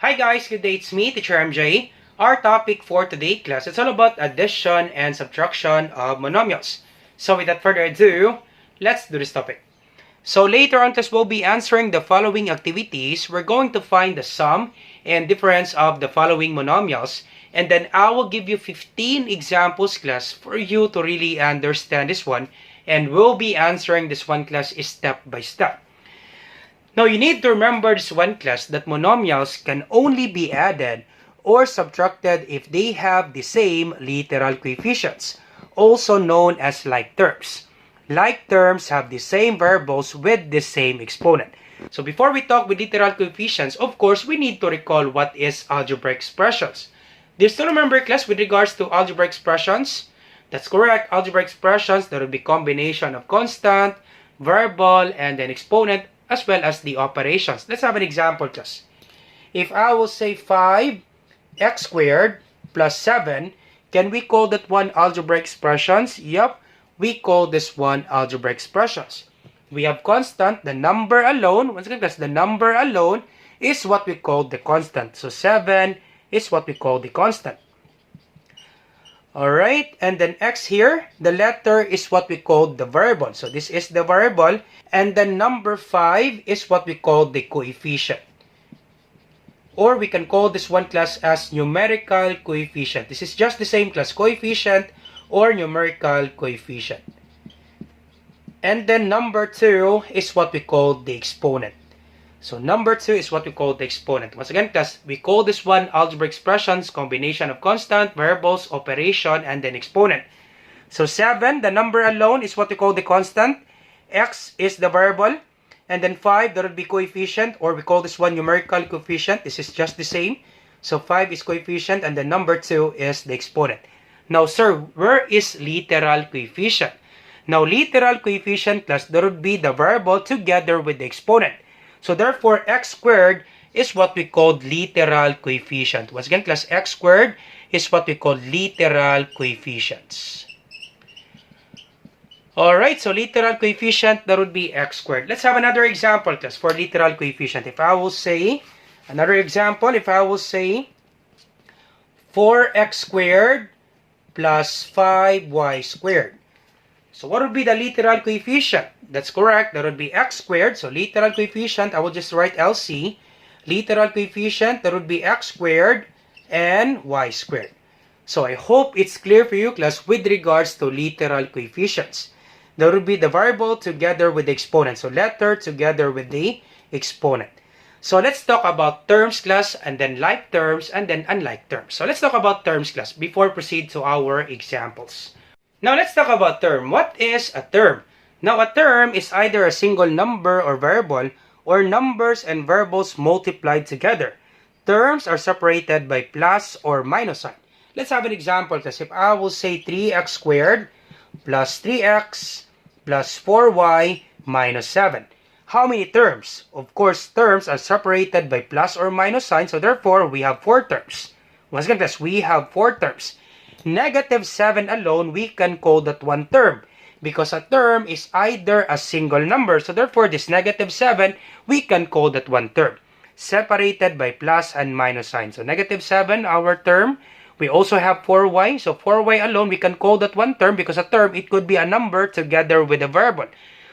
Hi guys, good day, it's me, Teacher MJ. Our topic for today class is all about addition and subtraction of monomials. So without further ado, let's do this topic. So later on class we'll be answering the following activities. We're going to find the sum and difference of the following monomials. And then I will give you 15 examples class for you to really understand this one. And we'll be answering this one class step by step. Now, you need to remember this one class that monomials can only be added or subtracted if they have the same literal coefficients, also known as like terms. Like terms have the same variables with the same exponent. So before we talk with literal coefficients, of course, we need to recall what is algebraic expressions. Do you still remember class with regards to algebraic expressions? That's correct. Algebraic expressions, there will be combination of constant, variable, and then exponent, as well as the operations. Let's have an example class. If I will say 5x squared plus 7, can we call that one algebraic expressions? Yep, we call this one algebraic expressions. We have constant, the number alone, once again class, the number alone is what we call the constant. So 7 is what we call the constant. Alright, and then x here, the letter is what we call the variable. So this is the variable, and then number 5 is what we call the coefficient. Or we can call this one class as numerical coefficient. This is just the same class, coefficient or numerical coefficient. And then number 2 is what we call the exponent. So number 2 is what we call the exponent. Once again, class, we call this one algebraic expressions, combination of constant, variables, operation, and then exponent. So 7, the number alone is what we call the constant. X is the variable. And then 5, that would be coefficient, or we call this one numerical coefficient. This is just the same. So 5 is coefficient, and then number 2 is the exponent. Now, sir, where is literal coefficient? Now, literal coefficient, class, that would be the variable together with the exponent. So therefore, x squared is what we call literal coefficient. Once again, class, x squared is what we call literal coefficients. Alright, so literal coefficient, that would be x squared. Let's have another example, class, for literal coefficient. If I will say, another example, if I will say 4x squared plus 5y squared. So what would be the literal coefficient? That's correct. That would be x squared. So literal coefficient, I will just write LC. Literal coefficient, that would be x squared and y squared. So I hope it's clear for you, class, with regards to literal coefficients. That would be the variable together with the exponent. So letter together with the exponent. So let's talk about terms, class, and then like terms, and then unlike terms. So let's talk about terms, class, before we proceed to our examples. Now, let's talk about term. What is a term? Now, a term is either a single number or variable, or numbers and variables multiplied together. Terms are separated by plus or minus sign. Let's have an example, because if I will say 3x squared plus 3x plus 4y minus 7. How many terms? Of course, terms are separated by plus or minus sign, so therefore, we have 4 terms. Once again, class, we have 4 terms. Negative 7 alone, we can call that one term. Because a term is either a single number. So therefore, this negative 7, we can call that one term. Separated by plus and minus sign. So negative 7, our term. We also have 4y. So 4y alone, we can call that one term. Because a term, it could be a number together with a variable.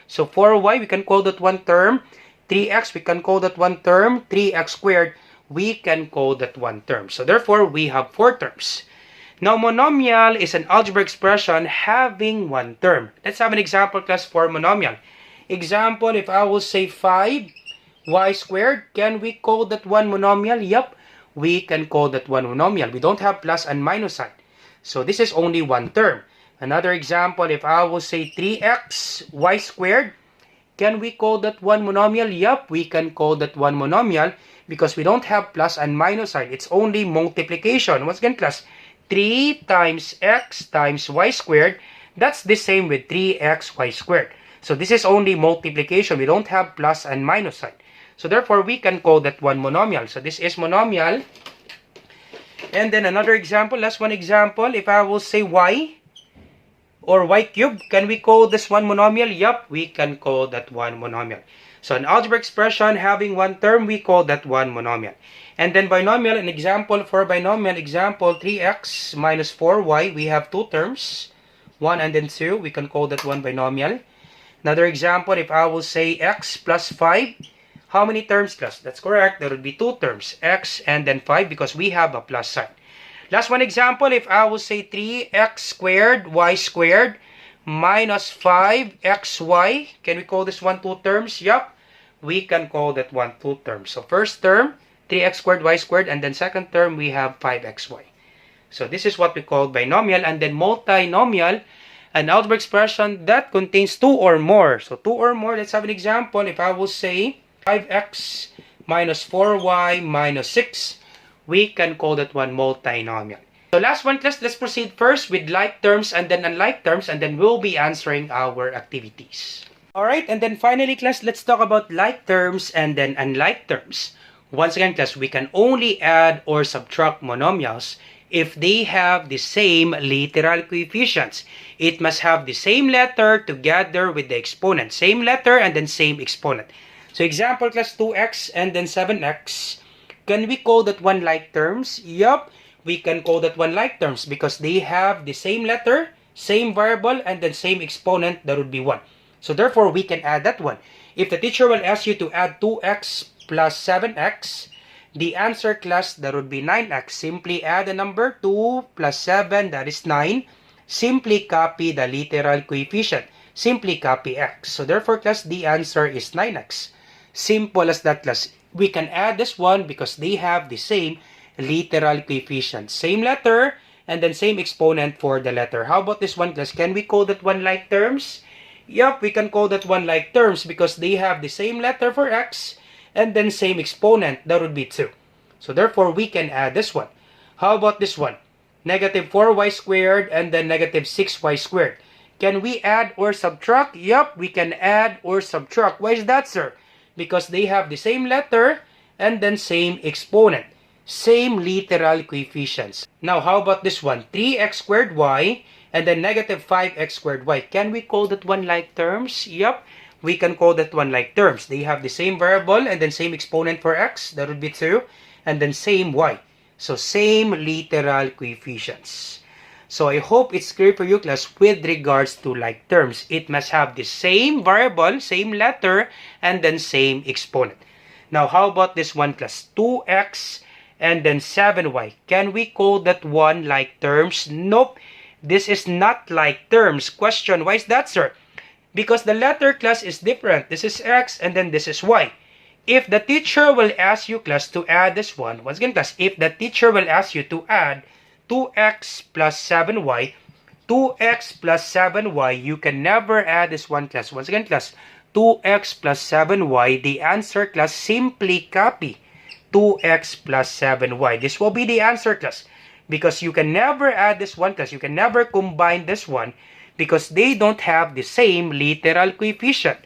So 4y, we can call that one term. 3x, we can call that one term. 3x squared, we can call that one term. So therefore, we have 4 terms. Now, monomial is an algebraic expression having one term. Let's have an example, class, for monomial. Example, if I will say 5y squared, can we call that one monomial? Yep, we can call that one monomial. We don't have plus and minus sign. So this is only one term. Another example, if I will say 3xy squared, can we call that one monomial? Yep, we can call that one monomial because we don't have plus and minus sign. It's only multiplication. Once again, class, 3 times x times y squared, that's the same with 3xy squared. So this is only multiplication. We don't have plus and minus sign. So therefore, we can call that one monomial. So this is monomial. And then another example, last one example, if I will say y or y cubed, can we call this one monomial? Yup, we can call that one monomial. So an algebra expression having one term, we call that one monomial. And then binomial, an example for binomial, example 3x minus 4y, we have two terms, 1 and then 2, we can call that one binomial. Another example, if I will say x plus 5, how many terms plus? That's correct, there would be two terms, x and then 5, because we have a plus sign. Last one example, if I will say 3x squared, y squared, minus 5xy, can we call this one two terms? Yup, we can call that one two terms. So first term, 3x squared, y squared, and then second term, we have 5xy. So this is what we call binomial, and then multinomial, an algebra expression that contains two or more. So two or more, let's have an example. If I will say 5x minus 4y minus 6, we can call that one multinomial. So last one, class, let's proceed first with like terms and then unlike terms, and then we'll be answering our activities. Alright, and then finally, class, let's talk about like terms and then unlike terms. Once again, class, we can only add or subtract monomials if they have the same literal coefficients. It must have the same letter together with the exponent. Same letter and then same exponent. So example, class, 2x and then 7x. Can we call that one like terms? Yup, we can call that one like terms because they have the same letter, same variable, and then same exponent. That would be 1. So therefore, we can add that one. If the teacher will ask you to add 2x plus 7x, the answer, class, that would be 9x. Simply add the number 2 plus 7, that is 9. Simply copy the literal coefficient. Simply copy x. So therefore, class, the answer is 9x. Simple as that, class. We can add this one because they have the same literal coefficient. Same letter and then same exponent for the letter. How about this one, class? Can we call that one like terms? Yup, we can call that one like terms because they have the same letter for x and then same exponent. That would be 2. So therefore, we can add this one. How about this one? Negative 4y squared and then negative 6y squared. Can we add or subtract? Yup, we can add or subtract. Why is that, sir? Because they have the same letter and then same exponent. Same literal coefficients. Now, how about this one? 3x squared y and then negative 5x squared y. Can we call that one like terms? Yup, we can call that one like terms. They have the same variable and then same exponent for x. That would be 2. And then same y. So, same literal coefficients. So, I hope it's clear for you, class, with regards to like terms. It must have the same variable, same letter, and then same exponent. Now, how about this one, class? 2x and then 7y. Can we call that one like terms? Nope. This is not like terms. Question, why is that, sir? Because the letter, class, is different. This is x and then this is y. If the teacher will ask you, class, to add this one, once again, class, if the teacher will ask you to add 2x plus 7y, 2x plus 7y, you can never add this one, class. Once again, class, 2x plus 7y, the answer, class, simply copy 2x plus 7y. This will be the answer, class, because you can never add this one, class. You can never combine this one because they don't have the same literal coefficient.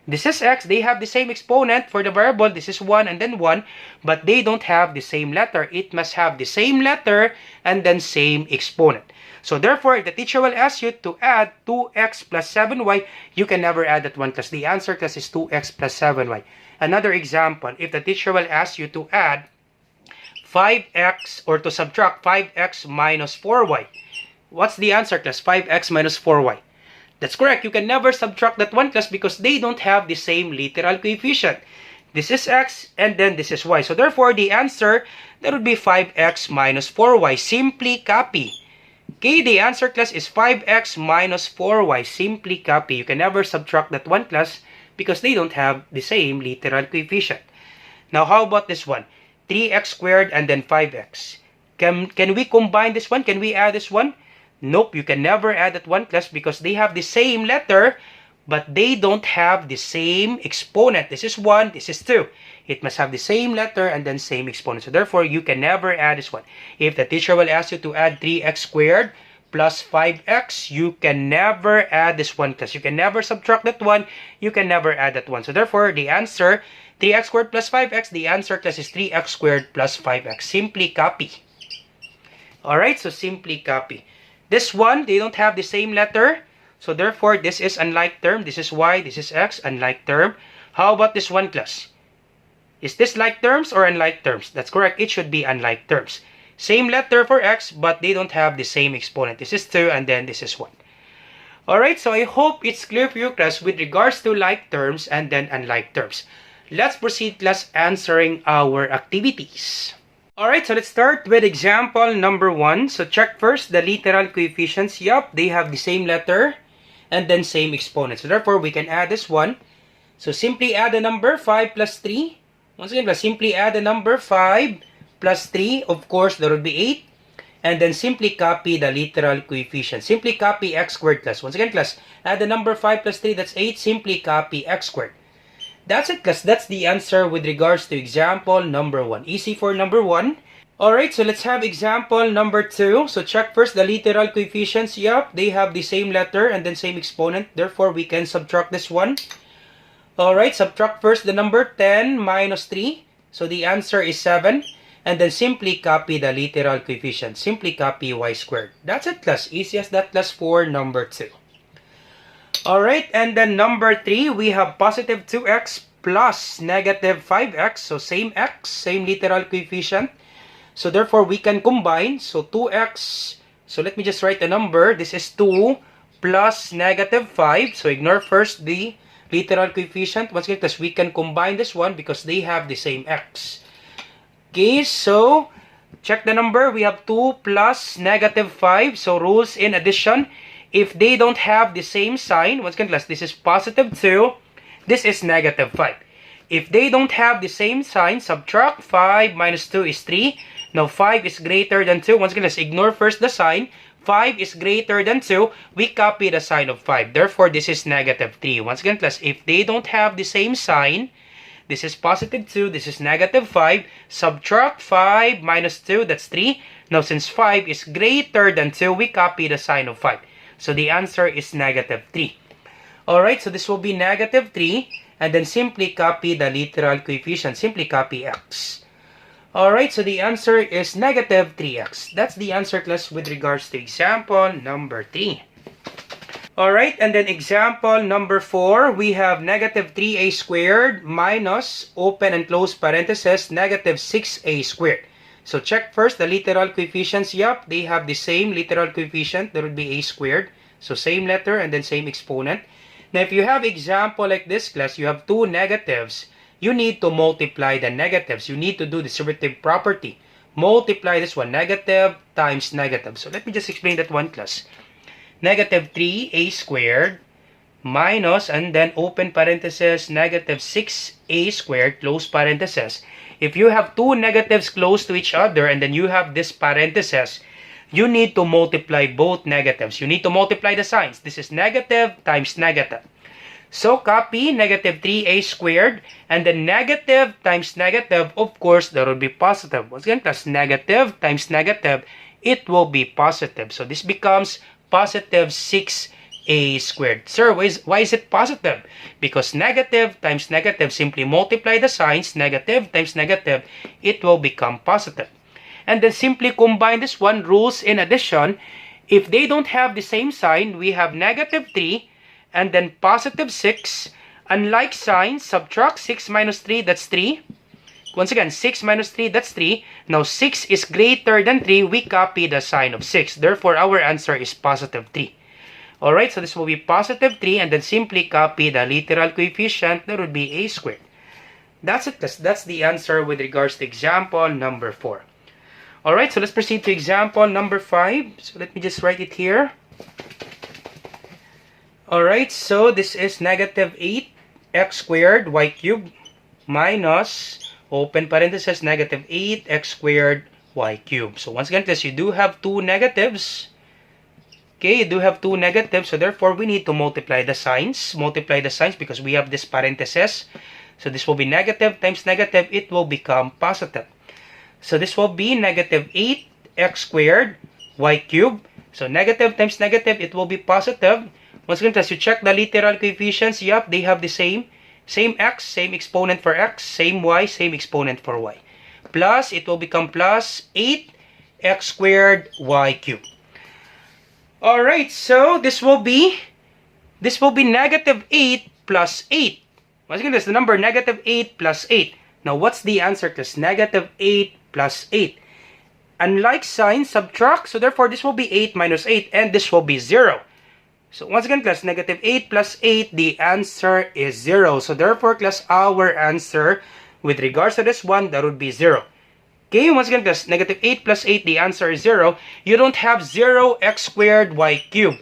This is x, they have the same exponent for the variable. This is 1 and then 1, but they don't have the same letter. It must have the same letter and then same exponent. So therefore, if the teacher will ask you to add 2x plus 7y, you can never add that one, class. The answer, class, is 2x plus 7y. Another example, if the teacher will ask you to add 5x or to subtract 5x minus 4y, what's the answer, class? 5x minus 4y. That's correct. You can never subtract that one, class, because they don't have the same literal coefficient. This is x and then this is y. So therefore, the answer, that would be 5x minus 4y. Simply copy. Okay, the answer, class, is 5x minus 4y. Simply copy. You can never subtract that one, class, because they don't have the same literal coefficient. Now, how about this one? 3x squared and then 5x. Can we combine this one? Can we add this one? Nope, you can never add that one, class, because they have the same letter, but they don't have the same exponent. This is 1, this is 2. It must have the same letter and then same exponent. So therefore, you can never add this one. If the teacher will ask you to add 3x squared plus 5x, you can never add this one, class. You can never subtract that one. You can never add that one. So therefore, the answer, 3x squared plus 5x, the answer, class, is 3x squared plus 5x. Simply copy. Alright, so simply copy. This one, they don't have the same letter. So therefore, this is unlike term. This is y, this is x, unlike term. How about this one, class? Is this like terms or unlike terms? That's correct. It should be unlike terms. Same letter for x, but they don't have the same exponent. This is 2 and then this is 1. Alright, so I hope it's clear for you, class, with regards to like terms and then unlike terms. Let's proceed, class, answering our activities. Alright, so let's start with example number 1. So check first the literal coefficients. Yup, they have the same letter and then same exponent. So therefore, we can add this one. So simply add the number 5 plus 3. Once again, class, simply add the number 5 plus 3. Of course, there would be 8. And then simply copy the literal coefficient. Simply copy x squared, class. Once again, class, add the number 5 plus 3. That's 8. Simply copy x squared. That's it, class. That's the answer with regards to example number 1. Easy for number 1. Alright, so let's have example number 2. So check first the literal coefficients. Yup, they have the same letter and then same exponent. Therefore, we can subtract this one. Alright, subtract first the number 10 minus 3. So the answer is 7. And then simply copy the literal coefficient. Simply copy y squared. That's it, class. Easy as that, class, for number 2. Alright, and then number 3, we have positive 2x plus negative 5x. So same x, same literal coefficient. So therefore, we can combine. So 2x, so let me just write the number. This is 2 plus negative 5. So ignore first the literal coefficient. Once again, we can combine this one because they have the same x. Okay, so check the number. We have 2 plus negative 5. So rules in addition. If they don't have the same sign, once again, class, this is positive 2, this is negative 5. If they don't have the same sign, subtract 5 minus 2 is 3. Now 5 is greater than 2. Once again, let's ignore first the sign. 5 is greater than 2. We copy the sign of 5. Therefore, this is negative 3. Once again, class, if they don't have the same sign, this is positive 2, this is negative 5. Subtract 5 minus 2, that's 3. Now, since 5 is greater than 2, we copy the sign of 5. So the answer is negative 3. Alright, so this will be negative 3. And then simply copy the literal coefficient. Simply copy x. Alright, so the answer is negative 3x. That's the answer, class, with regards to example number 3. Alright, and then example number 4, we have negative 3a squared minus, open and close parentheses, negative 6a squared. So check first the literal coefficients. Yup, they have the same literal coefficient. There would be a squared. So same letter and then same exponent. Now if you have example like this, class, you have two negatives. You need to multiply the negatives. You need to do distributive property. Multiply this one, negative times negative. So let me just explain that one, class. Negative 3a squared minus, and then open parentheses, negative 6a squared, close parentheses. If you have two negatives close to each other and then you have this parentheses, you need to multiply both negatives. You need to multiply the signs. This is negative times negative. So copy negative 3a squared and then negative times negative, of course, that will be positive. Once again, plus negative times negative, it will be positive. So this becomes positive 6a squared. Sir, why is it positive? Because negative times negative, simply multiply the signs, negative times negative, it will become positive. And then simply combine this one, rules in addition. If they don't have the same sign, we have negative 3 and then positive 6. Unlike signs, subtract 6 minus 3, that's 3. Once again, 6 minus 3, that's 3. Now 6 is greater than 3, we copy the sign of 6. Therefore, our answer is positive 3. Alright, so this will be positive 3 and then simply copy the literal coefficient, that would be a squared. That's it, that's the answer with regards to example number 4. Alright, so let's proceed to example number 5. So let me just write it here. Alright, so this is negative 8x squared y cubed minus, open parentheses, negative 8x squared y cubed. So once again, class, you do have two negatives. Okay, you do have two negatives, so therefore we need to multiply the signs. Multiply the signs because we have this parentheses. So this will be negative times negative, it will become positive. So this will be negative 8x squared y cubed. So negative times negative, it will be positive. Once again, as you check the literal coefficients, yup, they have the same x, same exponent for x, same y, same exponent for y. Plus, it will become plus 8x squared y cubed. Alright, so this will be negative 8 plus 8. Once again, that's the number negative 8 plus 8. Now, what's the answer, class? Negative 8 plus 8. Unlike sign, subtract. So, therefore, this will be 8 minus 8. And this will be 0. So, once again, class, negative 8 plus 8, the answer is 0. So, therefore, class, our answer with regards to this one, that would be 0. Okay, once again, class, negative 8 plus 8, the answer is 0. You don't have 0x squared y cubed.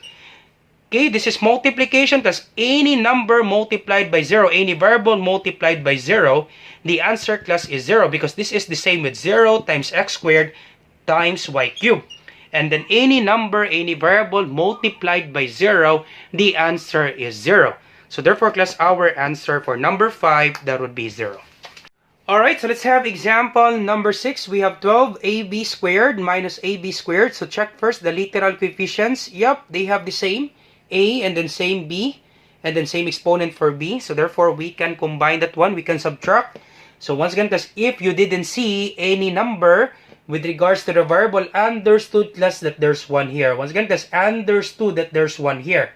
Okay, this is multiplication, plus any number multiplied by 0, any variable multiplied by 0, the answer, class, is 0 because this is the same with 0 times x squared times y cubed. And then any number, any variable multiplied by 0, the answer is 0. So therefore, class, our answer for number 5, that would be 0. Alright, so let's have example number 6. We have 12ab squared minus ab squared. So check first the literal coefficients. Yup, they have the same a and then same b and then same exponent for b. So therefore, we can combine that one. We can subtract. So once again, class, if you didn't see any number with regards to the variable, understood, class, that there's one here. Once again, class, understood that there's one here.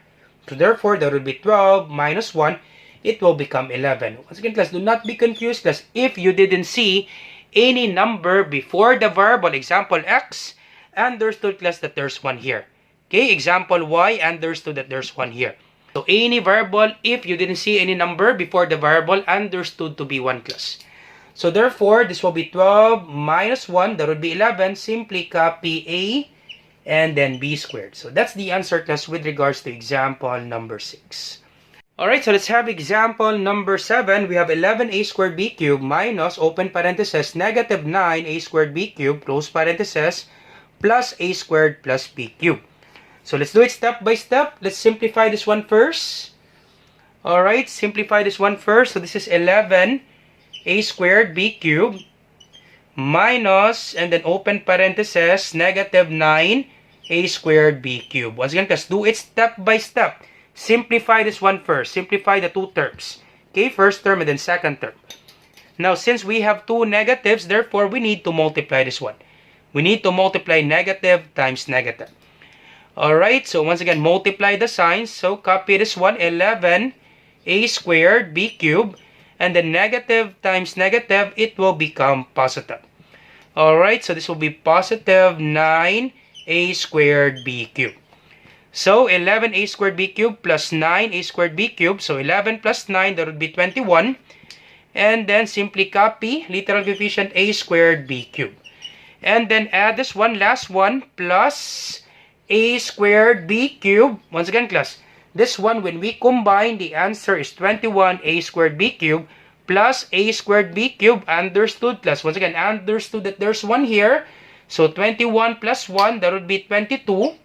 So therefore, there will be 12 minus 1. It will become 11. Once again, class, do not be confused, class. If you didn't see any number before the variable, example x, understood, class, that there's one here. Okay, example y, understood that there's one here. So any variable, if you didn't see any number before the variable, understood to be 1, class. So therefore, this will be 12 minus 1, that would be 11. Simply copy a and then b squared. So that's the answer, class, with regards to example number 6. Alright, so let's have example number 7. We have 11a squared b cubed minus, open parenthesis, negative 9a squared b cubed, close parenthesis, plus a squared plus b cubed. So let's do it step by step. Let's simplify this one first. Alright, simplify this one first. So this is 11a squared b cubed minus, and then open parenthesis, negative 9a squared b cubed. Once again, let's do it step by step. Simplify this one first. Simplify the two terms. Okay, first term and then second term. Now, since we have two negatives, therefore, we need to multiply this one. We need to multiply negative times negative. Alright, so once again, multiply the signs. So, copy this one, 11a squared b cubed. And then negative times negative, it will become positive. Alright, so this will be positive 9a squared b cubed. So, 11a squared b cubed plus 9a squared b cubed. So, 11 plus 9, that would be 21. And then, simply copy literal coefficient a squared b cubed. And then, add this one, last one, plus a squared b cubed. Once again, class, this one, when we combine, the answer is 21a squared b cubed plus a squared b cubed. Understood, class. Once again, understood that there's one here. So, 21 plus 1, that would be 22.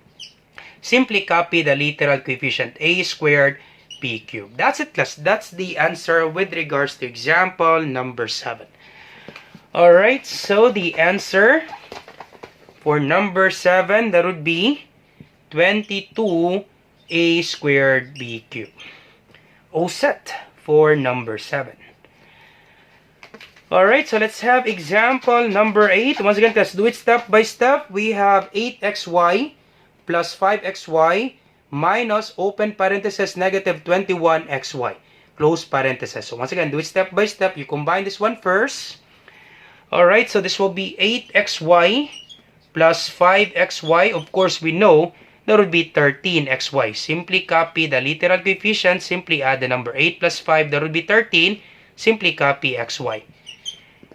Simply copy the literal coefficient a squared b cubed. That's it, class. That's the answer with regards to example number 7. Alright, so the answer for number 7, that would be 22a squared b cubed. All set for number 7. Alright, so let's have example number 8. Once again, let's do it step by step. We have 8xy plus 5xy minus, open parenthesis, negative 21xy, close parenthesis. So once again, do it step by step. You combine this one first. Alright, so this will be 8xy plus 5xy. Of course, we know that would be 13xy. Simply copy the literal coefficient. Simply add the number 8 plus 5. That would be 13. Simply copy xy.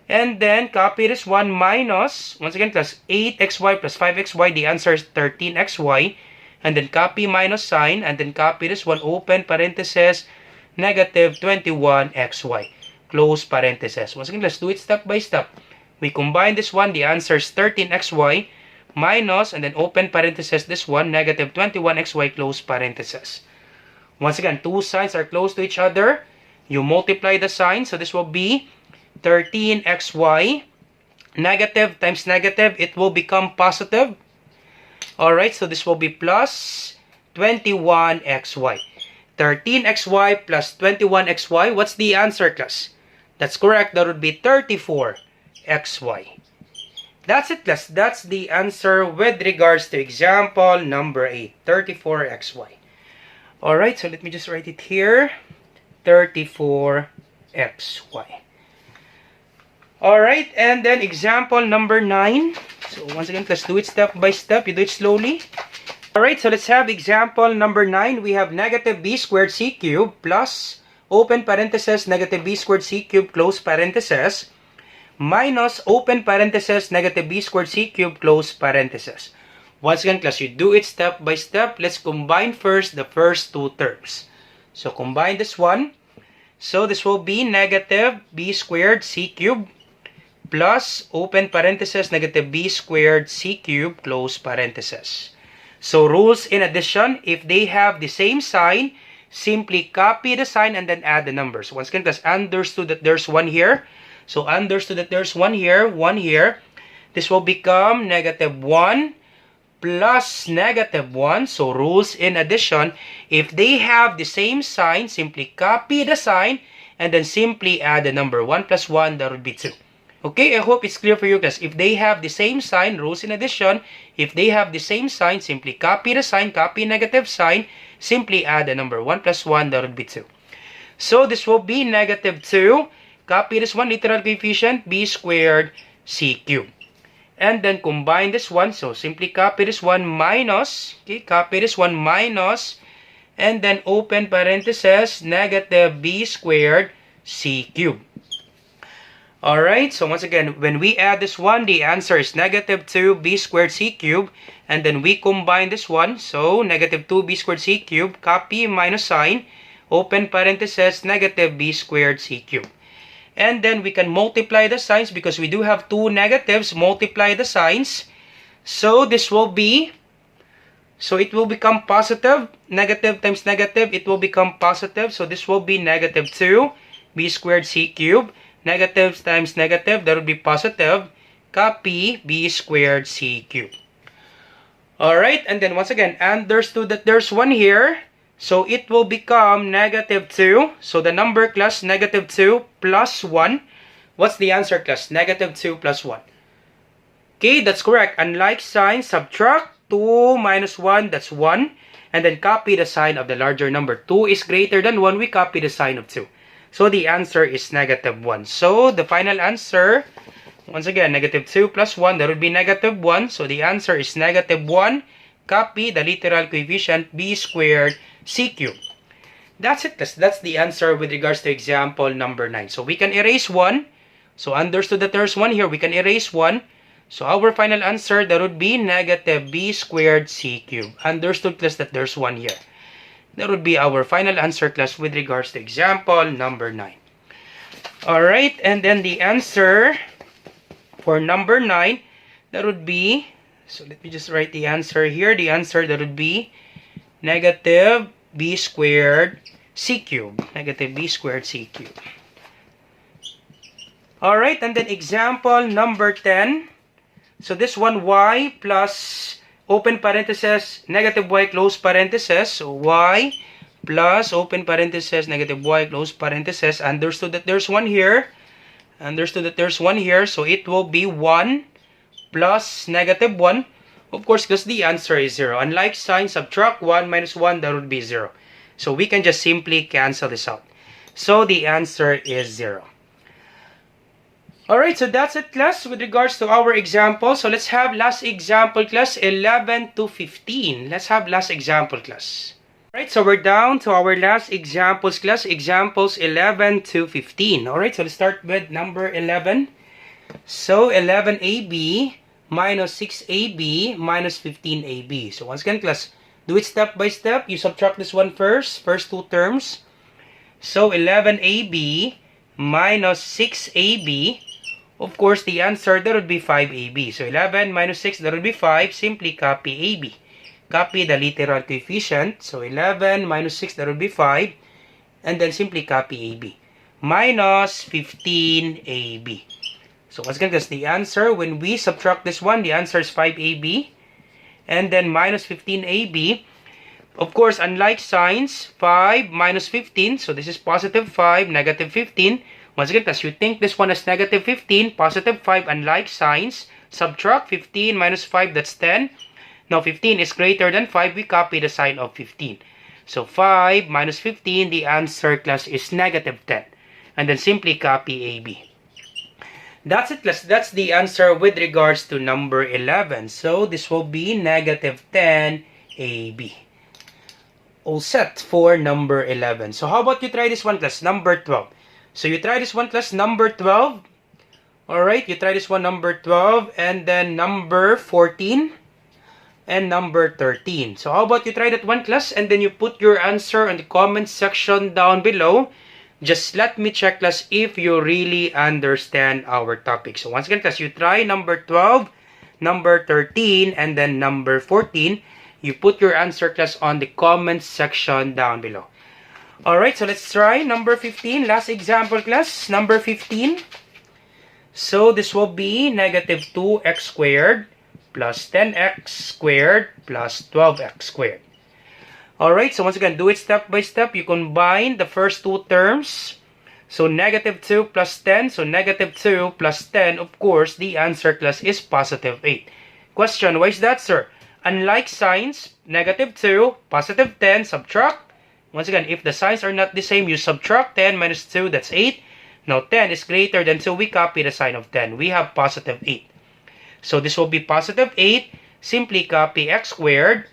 And then, copy this one minus, once again, plus 8xy plus 5xy. The answer is 13xy. And then, copy minus sign. And then, copy this one, open parenthesis, negative 21xy. Close parenthesis. Once again, let's do it step by step. We combine this one. The answer is 13xy minus, and then open parenthesis, this one, negative 21xy, close parenthesis. Once again, two signs are close to each other. You multiply the signs. So, this will be 13xy, negative times negative, it will become positive. Alright, so this will be plus 21xy. 13xy plus 21xy. What's the answer, class? That's correct. That would be 34xy. That's it, class. That's the answer with regards to example number 8. 34xy. Alright, so let me just write it here. 34xy. xy. Alright, and then example number 9. So once again, let's do it step by step. You do it slowly. Alright, so let's have example number 9. We have negative b squared c cubed plus, open parenthesis, negative b squared c cubed, close parenthesis, minus, open parenthesis, negative b squared c cubed, close parenthesis. Once again, class, you do it step by step. Let's combine first the first two terms. So combine this one. So this will be negative b squared c cubed plus, open parenthesis, negative b squared c cubed, close parenthesis. So rules in addition, if they have the same sign, simply copy the sign and then add the numbers. Once again, class, understood that there's one here. So understood that there's one here, one here. This will become negative 1 plus negative 1. So rules in addition, if they have the same sign, simply copy the sign and then simply add the number. 1 plus 1, that would be 2. Okay, I hope it's clear for you guys. If they have the same sign, rules in addition, if they have the same sign, simply copy the sign, copy negative sign, simply add the number. 1 plus 1, that would be 2. So this will be negative 2. Copy this one, literal coefficient, b squared c cubed. And then combine this one. So simply copy this one minus, okay, copy this one minus, and then open parenthesis, negative b squared c cubed. Alright, so once again, when we add this one, the answer is negative 2b squared c cubed. And then we combine this one. So negative 2b squared c cubed, copy minus sign, open parenthesis, negative b squared c cubed. And then we can multiply the signs because we do have two negatives. Multiply the signs. So this will be, so it will become positive. Negative times negative, it will become positive. So this will be negative 2b squared c cubed. Negatives times negative, that would be positive. Copy b squared c cubed. Alright, and then once again, understood that there's one here. So it will become negative 2. So the number, class, negative 2 plus 1. What's the answer, class? Negative 2 plus 1. Okay, that's correct. Unlike sign, subtract 2 minus 1, that's 1. And then copy the sign of the larger number. 2 is greater than 1, we copy the sign of 2. So the answer is negative 1. So the final answer, once again, negative 2 plus 1, that would be negative 1. So the answer is negative 1. Copy the literal coefficient b squared c cubed. That's it. That's the answer with regards to example number 9. So we can erase 1. So understood that there's 1 here. We can erase 1. So our final answer, that would be negative b squared c cubed. Understood, class, that there's 1 here. That would be our final answer, class, with regards to example number 9. Alright, and then the answer for number 9, that would be, so let me just write the answer here. The answer, that would be negative b squared c cubed. Negative b squared c cubed. Alright, and then example number 10. So this one, y plus, open parenthesis, negative y, close parenthesis. So y plus, open parenthesis, negative y, close parenthesis. Understood that there's 1 here. Understood that there's 1 here. So it will be 1 plus negative 1. Of course, because the answer is 0. Unlike sign, subtract 1 minus 1, that would be 0. So we can just simply cancel this out. So the answer is 0. Alright, so that's it, class, with regards to our example. So let's have last example, class, 11 to 15. Let's have last example, class. Alright, so we're down to our last examples, class. Examples 11 to 15. Alright, so let's start with number 11. So 11ab minus 6ab minus 15ab. So once again, class, do it step by step. You subtract this one first two terms. So 11ab minus 6ab. Of course, the answer, that would be 5ab. So 11 minus 6, that would be 5. Simply copy ab. Copy the literal coefficient. So 11 minus 6, that would be 5. And then simply copy ab. Minus 15ab. So once again, that's the answer. When we subtract this one, the answer is 5ab. And then minus 15ab. Of course, unlike signs, 5 minus 15. So this is positive 5, negative 15. Once again, as you think this one is negative 15, positive 5, unlike signs, subtract 15 minus 5, that's 10. Now 15 is greater than 5, we copy the sign of 15. So 5 minus 15, the answer, class, is negative 10. and then simply copy AB. That's it, class. That's the answer with regards to number 11. So this will be negative 10 AB. All set for number 11. So how about you try this one, class? Number 12. So you try this one, class, number 12. Alright, you try this one, number 12, and then number 14, and number 13. So how about you try that one, class, and then you put your answer in the comment section down below. Just let me check, class, if you really understand our topic. So once again, class, you try number 12, number 13, and then number 14. You put your answer, class, on the comment section down below. Alright, so let's try number 15. Last example, class, number 15. So this will be negative 2x squared plus 10x squared plus 12x squared. Alright, so once again, do it step by step. You combine the first two terms. So negative 2 plus 10. So negative 2 plus 10, of course, the answer, class, is positive 8. Question, why is that, sir? Unlike signs, negative 2, positive 10, subtract. Once again, if the signs are not the same, you subtract 10 minus 2, that's 8. Now 10 is greater than 2, we copy the sign of 10. We have positive 8. So this will be positive 8. Simply copy x squared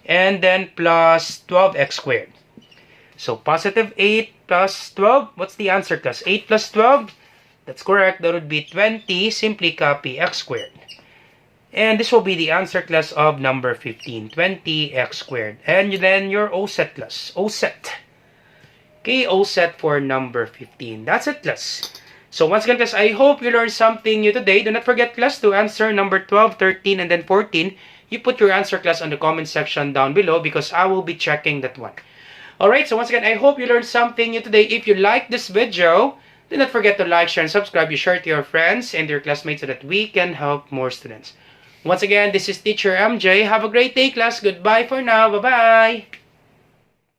and then plus 12x squared. So positive 8 plus 12. What's the answer, class? 8 plus 12. That's correct. That would be 20. Simply copy x squared. And this will be the answer, class, of number 15. 20x squared. And then your all set, class. All set. Okay, all set for number 15. That's it, class. So once again, class, I hope you learned something new today. Do not forget, class, to answer number 12, 13, and then 14. You put your answer, class, on the comment section down below because I will be checking that one. Alright, so once again, I hope you learned something new today. If you like this video, do not forget to like, share, and subscribe. You share it to your friends and your classmates so that we can help more students. Once again, this is Teacher MJ. Have a great day, class. Goodbye for now. Bye-bye.